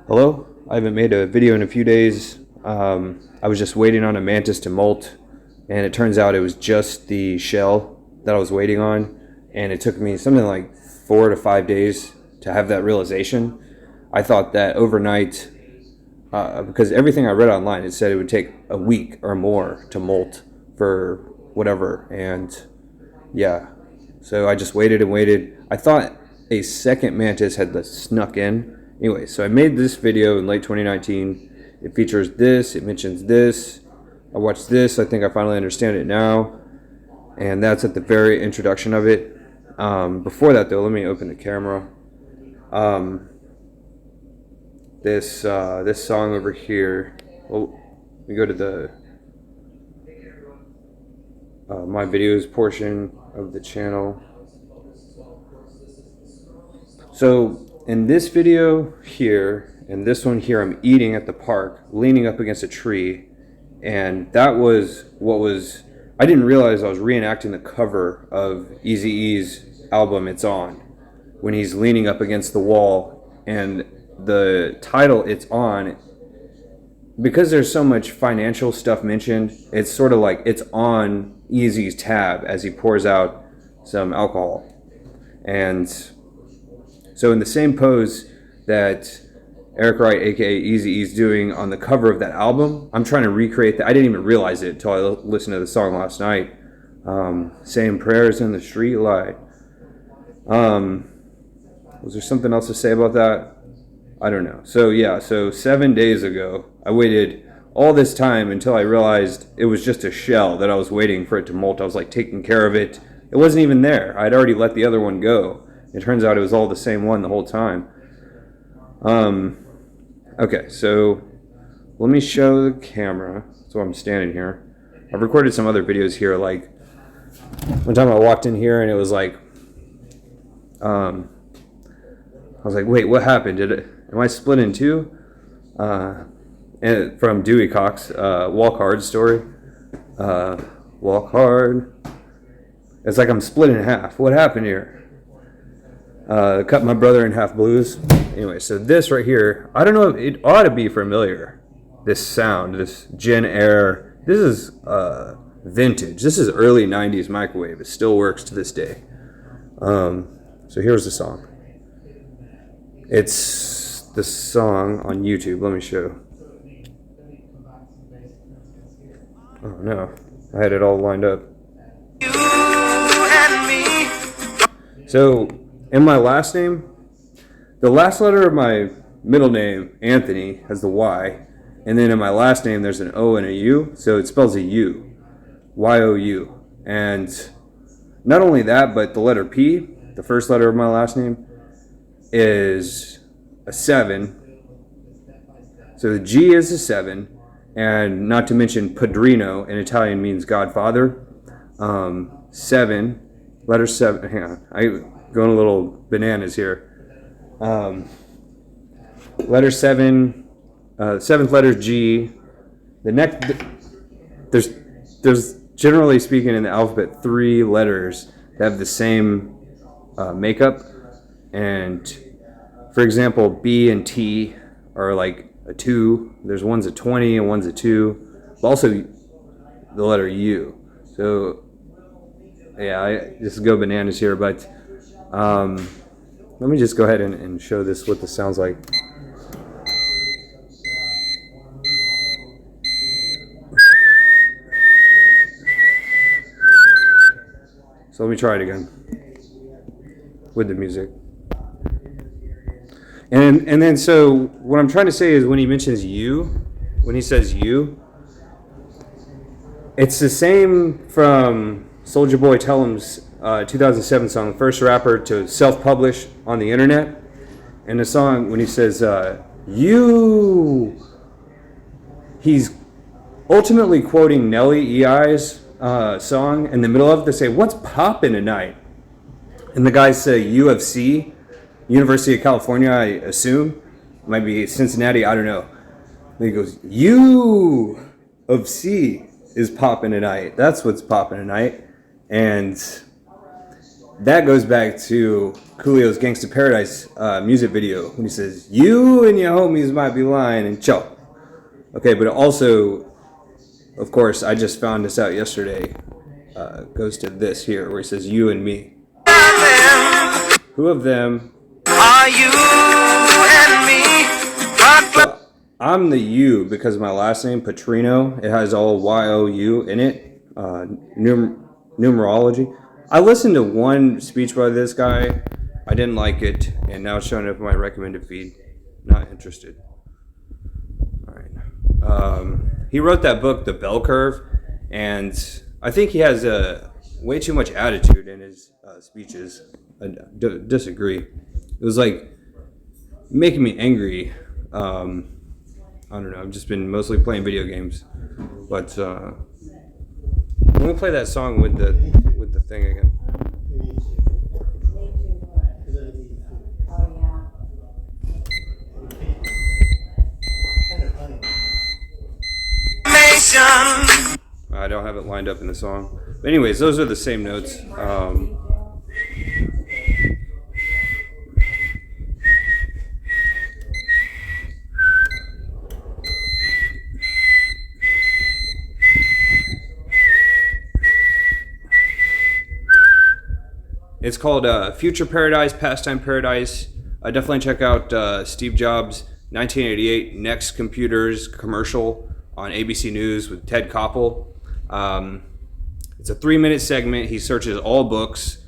Hello? I haven't made a video in a few days. I was just waiting on a mantis to molt, and it turns out it was just the shell that I was waiting on, and it took me something like 4 to 5 days to have that realization. I thought that overnight, because everything I read online, it said it would take a week or more to molt for whatever, and yeah. So I just waited and waited. I thought a second mantis had snuck in. Anyway, so I made this video in late 2019. It features this, it mentions this. I watched this, I think I finally understand it now. And that's at the very introduction of it. Before that though, let me open the camera. This song over here. Oh, we go to the my videos portion of the channel. So in this video here, and this one here, I'm eating at the park, leaning up against a tree, and that was what was, I didn't realize I was reenacting the cover of Eazy-E's album, It's On, when he's leaning up against the wall, and the title, It's On, because there's so much financial stuff mentioned, it's sort of like it's on Eazy's tab as he pours out some alcohol. And so in the same pose that Eric Wright, aka Eazy-E's doing on the cover of that album, I'm trying to recreate that. I didn't even realize it until I listened to the song last night. Saying prayers in the street light. Was there something else to say about that? I don't know. So yeah, so 7 days ago, I waited all this time until I realized it was just a shell that I was waiting for it to molt. I was like taking care of it. It wasn't even there. I'd already let the other one go. It turns out it was all the same one the whole time. Okay, so let me show the camera. So I'm standing here. I've recorded some other videos here. Like one time I walked in here and it was like, I was like, wait, what happened? Am I split in two? And from Dewey Cox, Walk Hard story. Walk hard. It's like I'm split in half. What happened here? Cut my brother in half blues. Anyway, so this right here, I don't know, it ought to be familiar. This sound, this Gen Air, this is vintage. This is early 90s microwave. It still works to this day. So here's the song. It's the song on YouTube. Let me show. Oh no, I had it all lined up. So in my last name, the last letter of my middle name, Anthony, has the Y, and then in my last name there's an O and a U, so it spells a U, Y-O-U. And not only that, but the letter P, the first letter of my last name, is a 7. So the G is a 7, and not to mention Padrino in Italian means Godfather. 7, letter 7, hang on, I'm going a little bananas here. Letter 7, seventh letter G. The next, there's generally speaking in the alphabet 3 letters that have the same makeup. And for example, B and T are like a 2. There's one's a 20 and one's a 2. But also the letter U. So yeah, I just go bananas here, but let me just go ahead and show this what this sounds like. So let me try it again with the music. And then so what I'm trying to say is when he mentions you, when he says you, it's the same from Soulja Boy Tellum's 2007 song, first rapper to self-publish on the internet. And the song, when he says you, he's ultimately quoting Nelly EI's song in the middle of it. They say, what's poppin' tonight? And the guys say UFC, University of California, I assume. Might be Cincinnati, I don't know. And he goes, U of C is poppin' tonight. That's what's poppin' tonight. And that goes back to Coolio's Gangsta Paradise music video when he says, "You and your homies might be lying," and choke. Okay, but also, of course, I just found this out yesterday. Goes to this here where he says, "You and me." Who of them are you and me? So I'm the you because of my last name, Petrino. It has all Y-O-U in it. Numerology. I listened to one speech by this guy. I didn't like it, and now it's showing up in my recommended feed. Not interested. All right. He wrote that book, The Bell Curve, and I think he has way too much attitude in his speeches. I disagree. It was like making me angry. I don't know. I've just been mostly playing video games, but let me play that song with the thing again. I don't have it lined up in the song. But anyways, those are the same notes. It's called Future Paradise, Pastime Paradise. Definitely check out Steve Jobs' 1988 Next Computers commercial on ABC News with Ted Koppel. It's a 3-minute segment. He searches all books,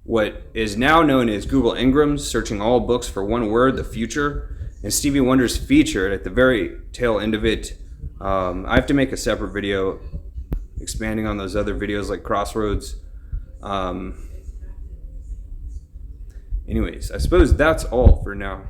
what is now known as Google Ngrams, searching all books for one word, the future. And Stevie Wonder's featured at the very tail end of it. I have to make a separate video expanding on those other videos like Crossroads. Anyways, I suppose that's all for now.